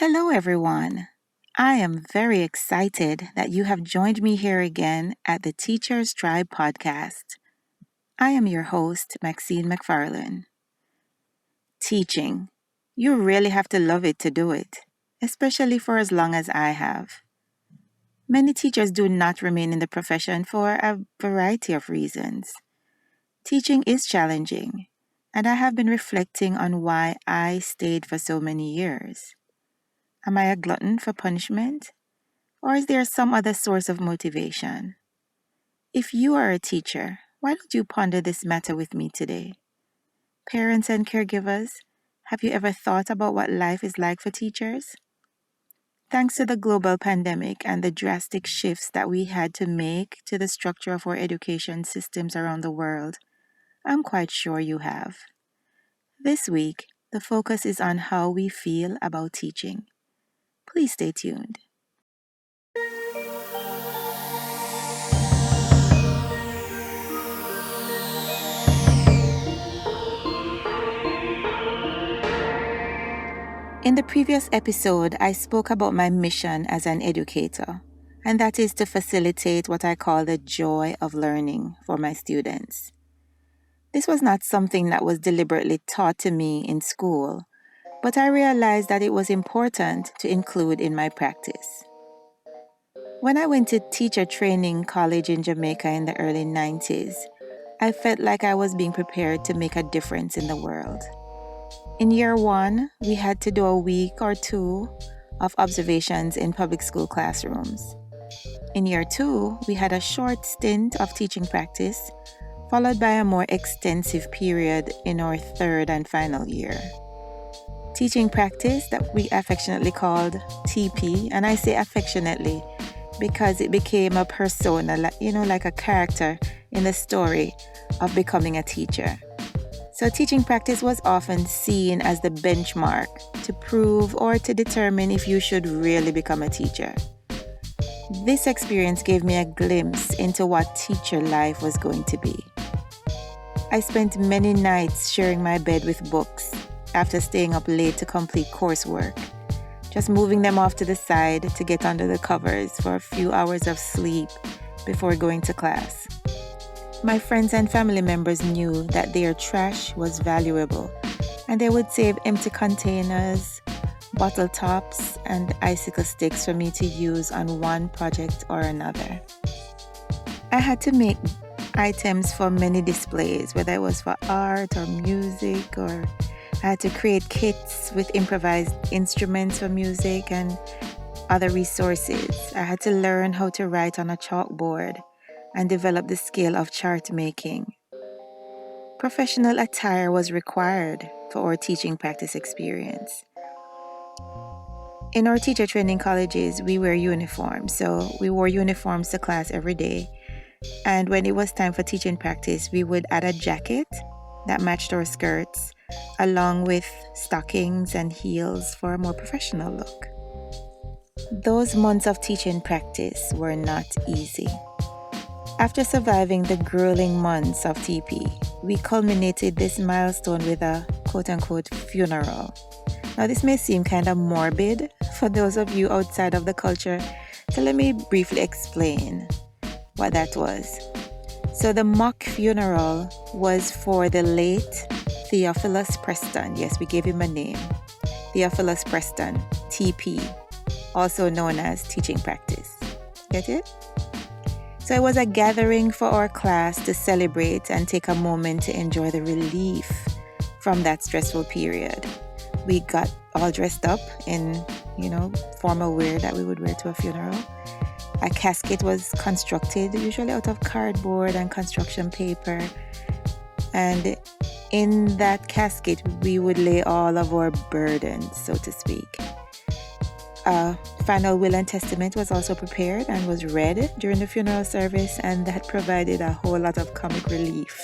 Hello, everyone. I am very excited that you have joined me here again at the Teacher's Tribe podcast. I am your host, Maxine McFarlane. Teaching. You really have to love it to do it, especially for as long as I have. Many teachers do not remain in the profession for a variety of reasons. Teaching is challenging, and I have been reflecting on why I stayed for so many years. Am I a glutton for punishment? Or is there some other source of motivation? If you are a teacher, why don't you ponder this matter with me today? Parents and caregivers, have you ever thought about what life is like for teachers? Thanks to the global pandemic and the drastic shifts that we had to make to the structure of our education systems around the world, I'm quite sure you have. This week, the focus is on how we feel about teaching. Please stay tuned. In the previous episode, I spoke about my mission as an educator, and that is to facilitate what I call the joy of learning for my students. This was not something that was deliberately taught to me in school, but I realized that it was important to include in my practice. When I went to teacher training college in Jamaica in the early 90s, I felt like I was being prepared to make a difference in the world. In year one, we had to do a week or two of observations in public school classrooms. In year two, we had a short stint of teaching practice, followed by a more extensive period in our third and final year. Teaching practice that we affectionately called TP, and I say affectionately because it became a persona, like a character in the story of becoming a teacher. So teaching practice was often seen as the benchmark to prove or to determine if you should really become a teacher. This experience gave me a glimpse into what teacher life was going to be. I spent many nights sharing my bed with books after staying up late to complete coursework, just moving them off to the side to get under the covers for a few hours of sleep before going to class. My friends and family members knew that their trash was valuable, and they would save empty containers, bottle tops, and icicle sticks for me to use on one project or another. I had to make items for many displays, whether it was for art or music, or I had to create kits with improvised instruments for music and other resources. I had to learn how to write on a chalkboard and develop the skill of chart making. Professional attire was required for our teaching practice experience. In our teacher training colleges, we wear uniforms, so we wore uniforms to class every day. And when it was time for teaching practice, we would add a jacket that matched our skirts, along with stockings and heels for a more professional look. Those months of teaching practice were not easy. After surviving the grueling months of TP, we culminated this milestone with a quote-unquote funeral. Now, this may seem kind of morbid for those of you outside of the culture, so let me briefly explain what that was. So the mock funeral was for the late Theophilus Preston. Yes, we gave him a name. Theophilus Preston, TP, also known as teaching practice. Get it? So it was a gathering for our class to celebrate and take a moment to enjoy the relief from that stressful period. We got all dressed up in, formal wear that we would wear to a funeral. A casket was constructed, usually out of cardboard and construction paper. And in that casket, we would lay all of our burdens, so to speak. A final will and testament was also prepared and was read during the funeral service, and that provided a whole lot of comic relief.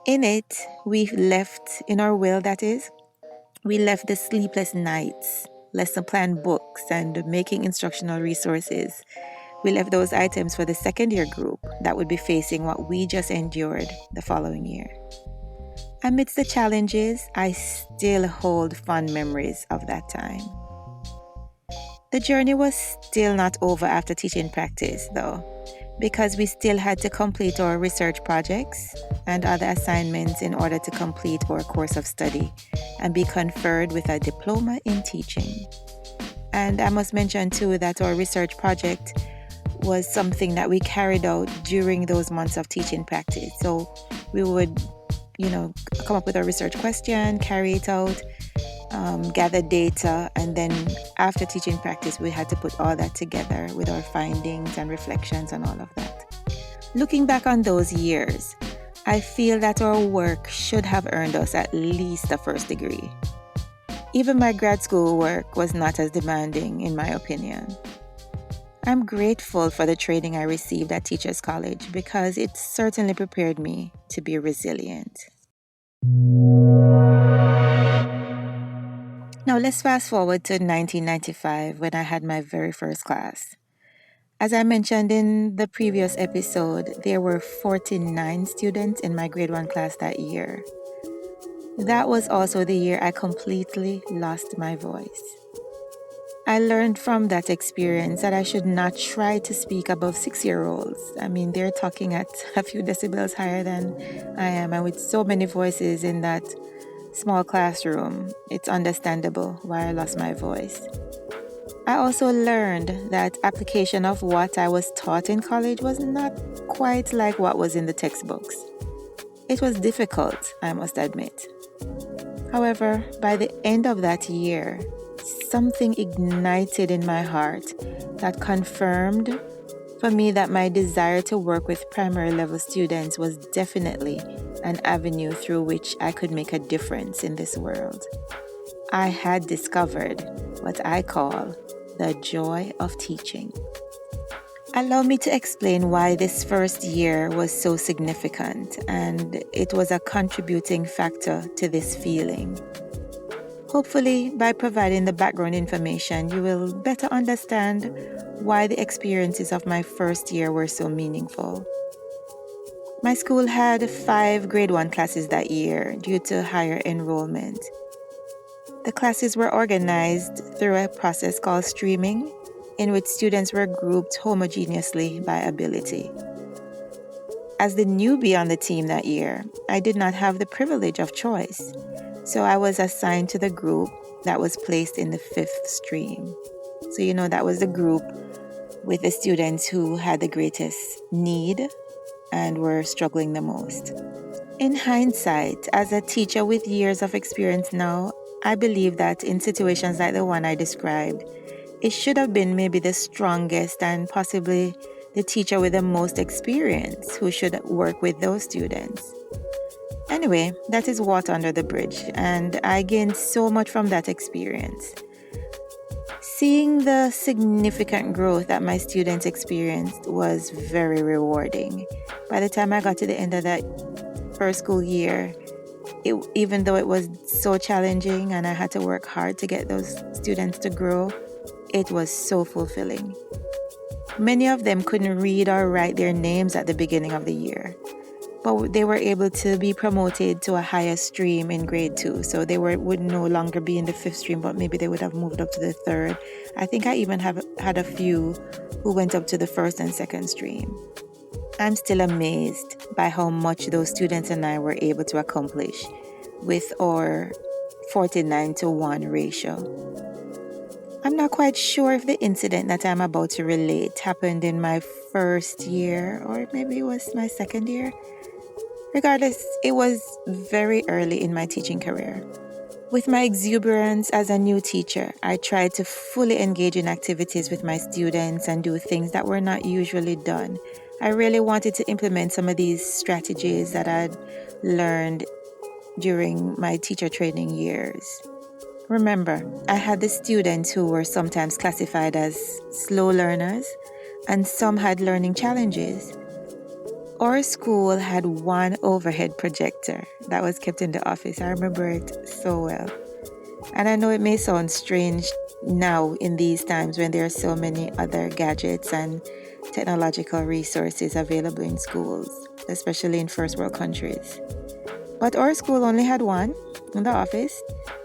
In it, we left the sleepless nights, lesson plan books, and making instructional resources. We left those items for the second year group that would be facing what we just endured the following year. Amidst the challenges, I still hold fond memories of that time. The journey was still not over after teaching practice, though, because we still had to complete our research projects and other assignments in order to complete our course of study and be conferred with a diploma in teaching. And I must mention too that our research project was something that we carried out during those months of teaching practice. So we would, come up with a research question, carry it out, gather data, and then after teaching practice, we had to put all that together with our findings and reflections and all of that. Looking back on those years, I feel that our work should have earned us at least a first degree. Even my grad school work was not as demanding, in my opinion. I'm grateful for the training I received at Teachers College because it certainly prepared me to be resilient. Now let's fast forward to 1995 when I had my very first class. As I mentioned in the previous episode, there were 49 students in my grade 1 class that year. That was also the year I completely lost my voice. I learned from that experience that I should not try to speak above 6-year-olds. I mean, they're talking at a few decibels higher than I am, and with so many voices in that small classroom, it's understandable why I lost my voice. I also learned that application of what I was taught in college was not quite like what was in the textbooks. It was difficult, I must admit. However, by the end of that year, something ignited in my heart that confirmed for me that my desire to work with primary level students was definitely an avenue through which I could make a difference in this world. I had discovered what I call the joy of teaching. Allow me to explain why this first year was so significant, and it was a contributing factor to this feeling. Hopefully, by providing the background information, you will better understand why the experiences of my first year were so meaningful. My school had 5 grade 1 classes that year due to higher enrollment. The classes were organized through a process called streaming, in which students were grouped homogeneously by ability. As the newbie on the team that year, I did not have the privilege of choice, so I was assigned to the group that was placed in the 5th stream. So that was the group with the students who had the greatest need and were struggling the most. In hindsight, as a teacher with years of experience now, I believe that in situations like the one I described, it should have been maybe the strongest and possibly the teacher with the most experience who should work with those students. Anyway, that is water under the bridge, and I gained so much from that experience. Seeing the significant growth that my students experienced was very rewarding. By the time I got to the end of that first school year, even though it was so challenging and I had to work hard to get those students to grow, it was so fulfilling. Many of them couldn't read or write their names at the beginning of the year, but they were able to be promoted to a higher stream in grade 2. So they would no longer be in the 5th stream, but maybe they would have moved up to the 3rd. I think I even have had a few who went up to the 1st and 2nd stream. I'm still amazed by how much those students and I were able to accomplish with our 49-to-1 ratio. I'm not quite sure if the incident that I'm about to relate happened in my first year or maybe it was my 2nd year. Regardless, it was very early in my teaching career. With my exuberance as a new teacher, I tried to fully engage in activities with my students and do things that were not usually done. I really wanted to implement some of these strategies that I'd learned during my teacher training years. Remember, I had the students who were sometimes classified as slow learners, and some had learning challenges. Our school had one overhead projector that was kept in the office. I remember it so well. And I know it may sound strange now in these times when there are so many other gadgets and technological resources available in schools, especially in first world countries. But our school only had one in the office,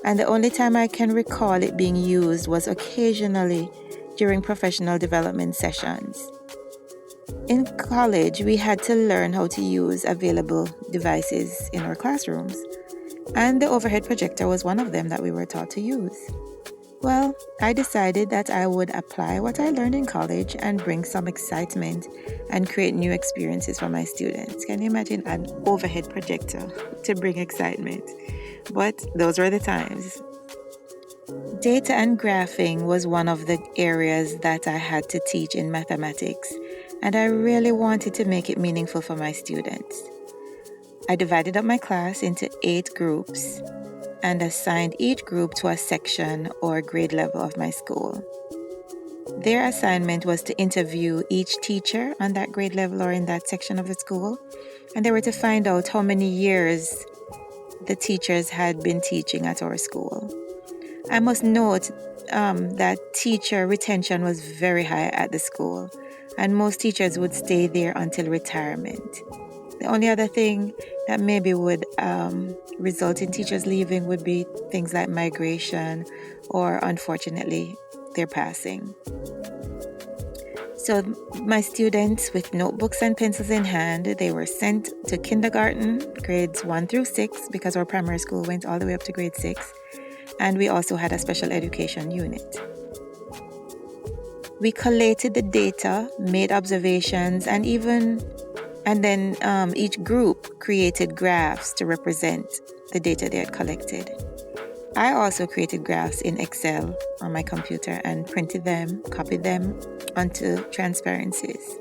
and the only time I can recall it being used was occasionally during professional development sessions. In college, we had to learn how to use available devices in our classrooms, and the overhead projector was one of them that we were taught to use. Well, I decided that I would apply what I learned in college and bring some excitement and create new experiences for my students. Can you imagine an overhead projector to bring excitement? But those were the times. Data and graphing was one of the areas that I had to teach in mathematics, and I really wanted to make it meaningful for my students. I divided up my class into 8 groups and assigned each group to a section or grade level of my school. Their assignment was to interview each teacher on that grade level or in that section of the school, and they were to find out how many years the teachers had been teaching at our school. I must note that teacher retention was very high at the school, and most teachers would stay there until retirement. The only other thing that maybe would result in teachers leaving would be things like migration or, unfortunately, their passing. So my students, with notebooks and pencils in hand, they were sent to kindergarten, grades 1 through 6, because our primary school went all the way up to grade 6. And we also had a special education unit. We collated the data, made observations, and then each group created graphs to represent the data they had collected. I also created graphs in Excel on my computer and printed them, copied them onto transparencies.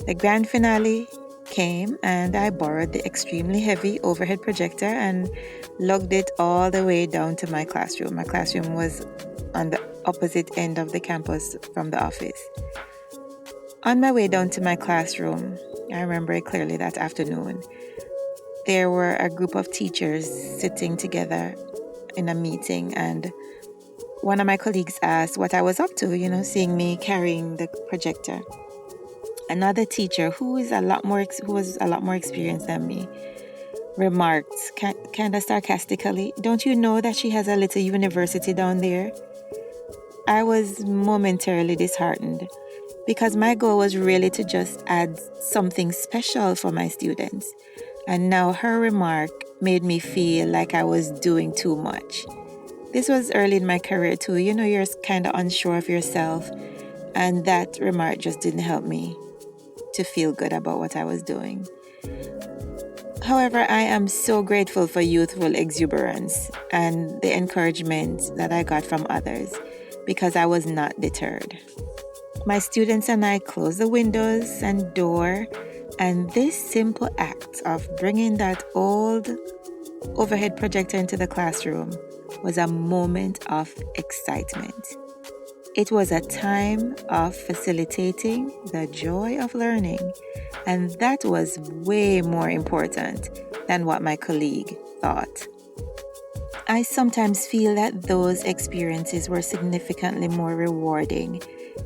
The grand finale came, and I borrowed the extremely heavy overhead projector and lugged it all the way down to my classroom. My classroom was on the opposite end of the campus from the office. On my way down to my classroom, I remember it clearly that afternoon, there were a group of teachers sitting together in a meeting, and one of my colleagues asked what I was up to, seeing me carrying the projector. Another teacher who was a lot more experienced than me remarked kind of sarcastically, "Don't you know that she has a little university down there?" I was momentarily disheartened because my goal was really to just add something special for my students. And now her remark made me feel like I was doing too much. This was early in my career too. You're kind of unsure of yourself, and that remark just didn't help me to feel good about what I was doing. However, I am so grateful for youthful exuberance and the encouragement that I got from others because I was not deterred. My students and I closed the windows and door, and this simple act of bringing that old overhead projector into the classroom was a moment of excitement. It was a time of facilitating the joy of learning, and that was way more important than what my colleague thought. I sometimes feel that those experiences were significantly more rewarding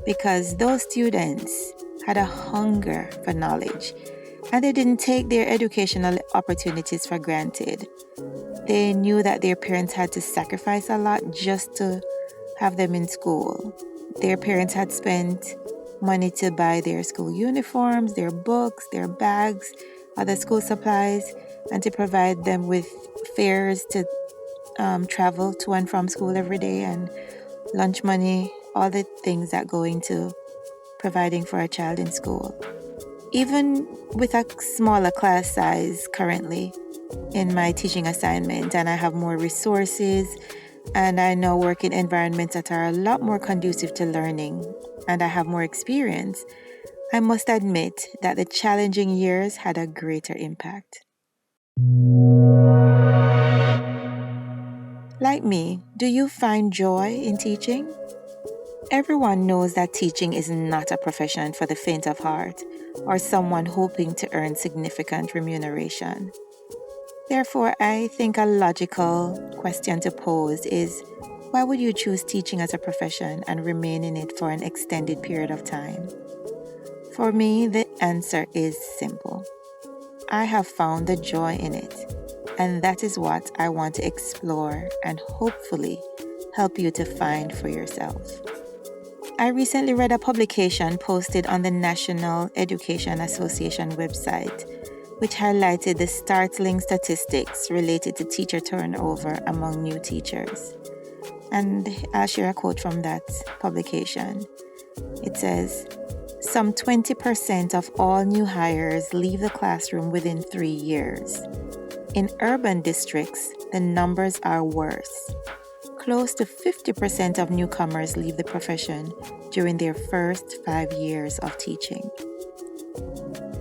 because those students had a hunger for knowledge, and they didn't take their educational opportunities for granted. They knew that their parents had to sacrifice a lot just to have them in school. Their parents had spent money to buy their school uniforms, their books, their bags, other school supplies, and to provide them with fares to travel to and from school every day, and lunch money, all the things that go into providing for a child in school. Even with a smaller class size currently in my teaching assignment, and I have more resources, and I now work in environments that are a lot more conducive to learning, and I have more experience, I must admit that the challenging years had a greater impact. Like me, do you find joy in teaching? Everyone knows that teaching is not a profession for the faint of heart or someone hoping to earn significant remuneration. Therefore, I think a logical question to pose is, why would you choose teaching as a profession and remain in it for an extended period of time? For me, the answer is simple. I have found the joy in it, and that is what I want to explore and hopefully help you to find for yourself. I recently read a publication posted on the National Education Association website, which highlighted the startling statistics related to teacher turnover among new teachers. And I'll share a quote from that publication. It says, some 20% of all new hires leave the classroom within 3 years. In urban districts, the numbers are worse. Close to 50% of newcomers leave the profession during their first 5 years of teaching.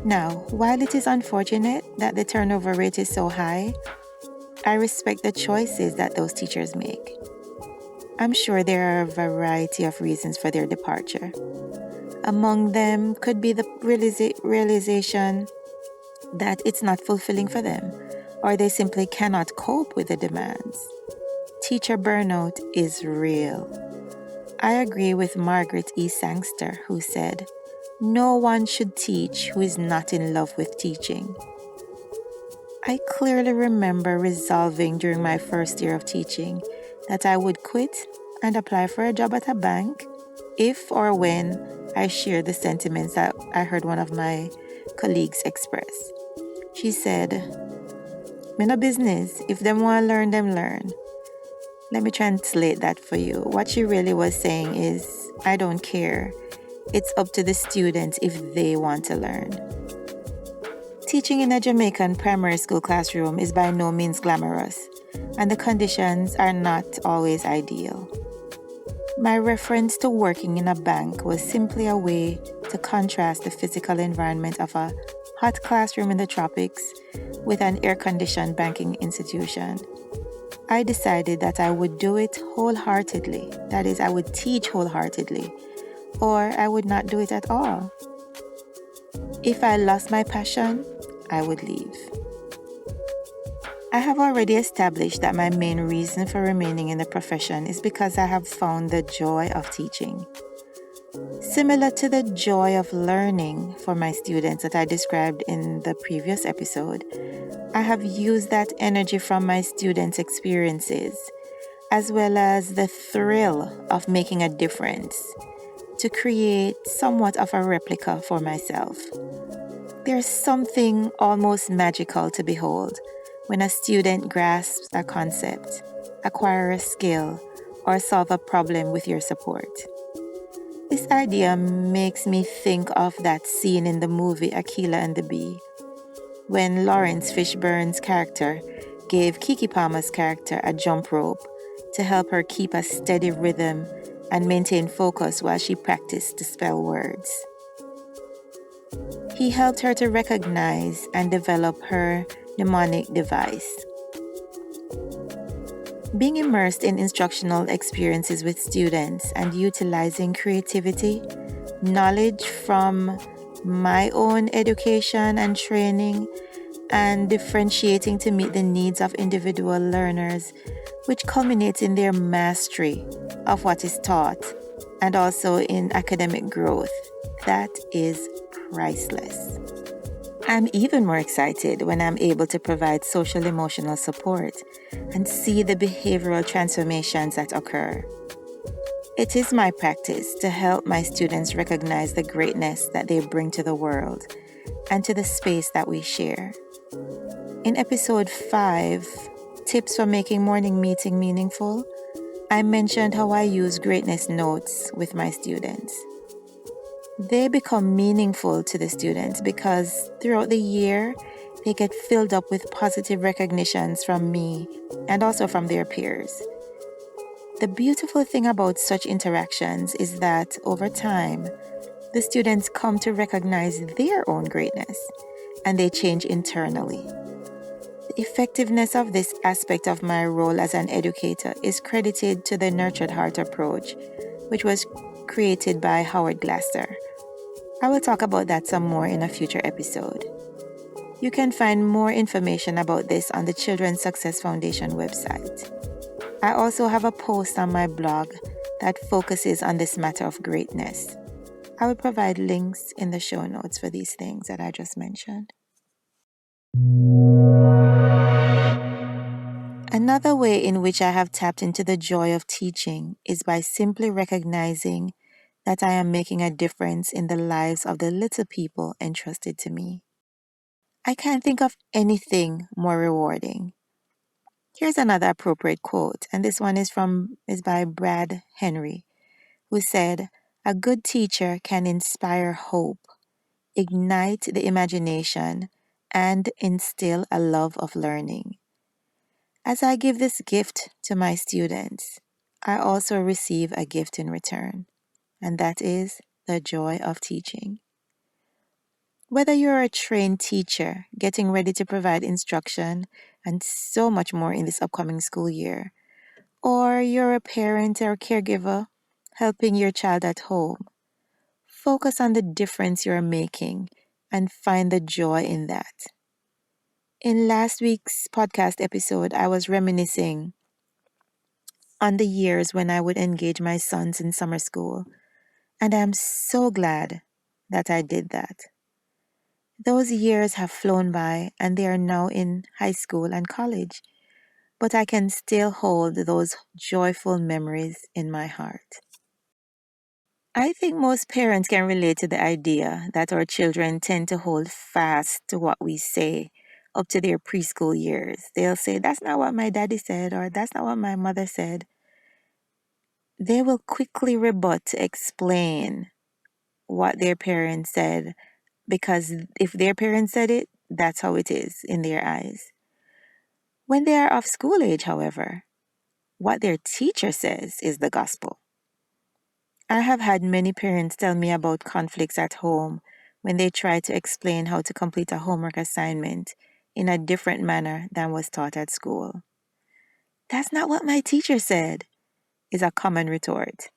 Now, while it is unfortunate that the turnover rate is so high, I respect the choices that those teachers make. I'm sure there are a variety of reasons for their departure. Among them could be the realization that it's not fulfilling for them, or they simply cannot cope with the demands. Teacher burnout is real. I agree with Margaret E. Sangster, who said, "No one should teach who is not in love with teaching." I clearly remember resolving during my first year of teaching that I would quit and apply for a job at a bank if or when I shared the sentiments that I heard one of my colleagues express. She said, "Me no business. If them want to learn, them learn." Let me translate that for you. What she really was saying is, I don't care. It's up to the students if they want to learn. Teaching in a Jamaican primary school classroom is by no means glamorous, and the conditions are not always ideal. My reference to working in a bank was simply a way to contrast the physical environment of a hot classroom in the tropics with an air-conditioned banking institution. I decided that I would do it wholeheartedly. That is, I would teach wholeheartedly, or I would not do it at all. If I lost my passion, I would leave. I have already established that my main reason for remaining in the profession is because I have found the joy of teaching. Similar to the joy of learning for my students that I described in the previous episode, I have used that energy from my students' experiences, as well as the thrill of making a difference, to create somewhat of a replica for myself. There's something almost magical to behold when a student grasps a concept, acquires a skill, or solve a problem with your support. This idea makes me think of that scene in the movie Aquila and the Bee, when Lawrence Fishburne's character gave Kiki Palmer's character a jump rope to help her keep a steady rhythm and maintain focus while she practiced to spell words. He helped her to recognize and develop her mnemonic device. Being immersed in instructional experiences with students and utilizing creativity, knowledge from my own education and training, and differentiating to meet the needs of individual learners, which culminates in their mastery of what is taught and also in academic growth. That is priceless. I'm even more excited when I'm able to provide social emotional support and see the behavioral transformations that occur. It is my practice to help my students recognize the greatness that they bring to the world and to the space that we share. In episode 5, Tips for Making Morning Meeting Meaningful, I mentioned how I use greatness notes with my students. They become meaningful to the students because throughout the year, they get filled up with positive recognitions from me and also from their peers. The beautiful thing about such interactions is that over time, the students come to recognize their own greatness and they change internally. The effectiveness of this aspect of my role as an educator is credited to the Nurtured Heart approach, which was created by Howard Glasser. I will talk about that some more in a future episode. You can find more information about this on the Children's Success Foundation website. I also have a post on my blog that focuses on this matter of greatness. I will provide links in the show notes for these things that I just mentioned. Another way in which I have tapped into the joy of teaching is by simply recognizing that I am making a difference in the lives of the little people entrusted to me. I can't think of anything more rewarding. Here's another appropriate quote, and this one is by Brad Henry, who said, "A good teacher can inspire hope, ignite the imagination, and instill a love of learning." As I give this gift to my students, I also receive a gift in return, and that is the joy of teaching. Whether you're a trained teacher getting ready to provide instruction and so much more in this upcoming school year, or you're a parent or caregiver helping your child at home, focus on the difference you're making and find the joy in that. In last week's podcast episode, I was reminiscing on the years when I would engage my sons in summer school, and I'm so glad that I did that. Those years have flown by and they are now in high school and college, but I can still hold those joyful memories in my heart. I think most parents can relate to the idea that our children tend to hold fast to what we say up to their preschool years. They'll say, "That's not what my daddy said," or "That's not what my mother said." They will quickly rebut to explain what their parents said because if their parents said it, that's how it is in their eyes. When they are of school age, however, what their teacher says is the gospel. I have had many parents tell me about conflicts at home when they try to explain how to complete a homework assignment in a different manner than was taught at school. "That's not what my teacher said," is a common retort.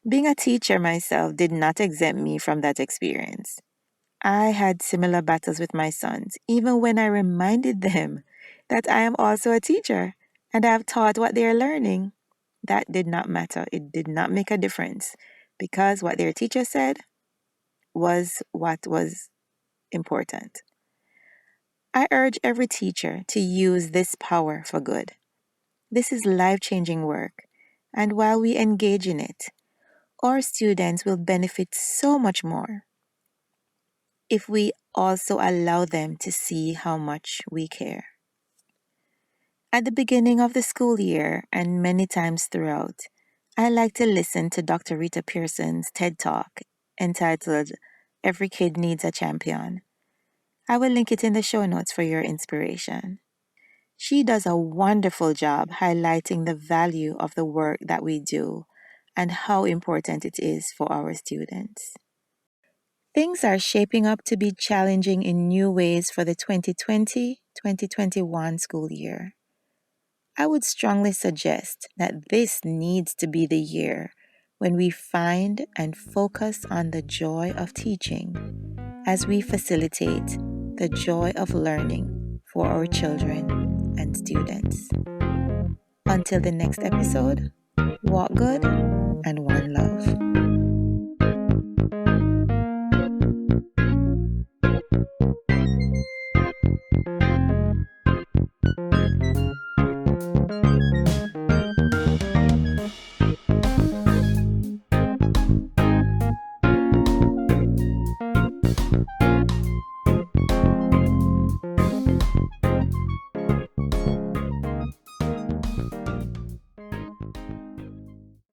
Being a teacher myself did not exempt me from that experience. I had similar battles with my sons, even when I reminded them that I am also a teacher and I have taught what they are learning. That did not matter. It did not make a difference because what their teacher said was what was important. I urge every teacher to use this power for good. This is life-changing work, and while we engage in it, our students will benefit so much more if we also allow them to see how much we care. At the beginning of the school year and many times throughout, I like to listen to Dr. Rita Pearson's TED Talk entitled "Every Kid Needs a Champion." I will link it in the show notes for your inspiration. She does a wonderful job highlighting the value of the work that we do and how important it is for our students. Things are shaping up to be challenging in new ways for the 2020-2021 school year. I would strongly suggest that this needs to be the year when we find and focus on the joy of teaching as we facilitate the joy of learning for our children and students. Until the next episode, walk good and one love.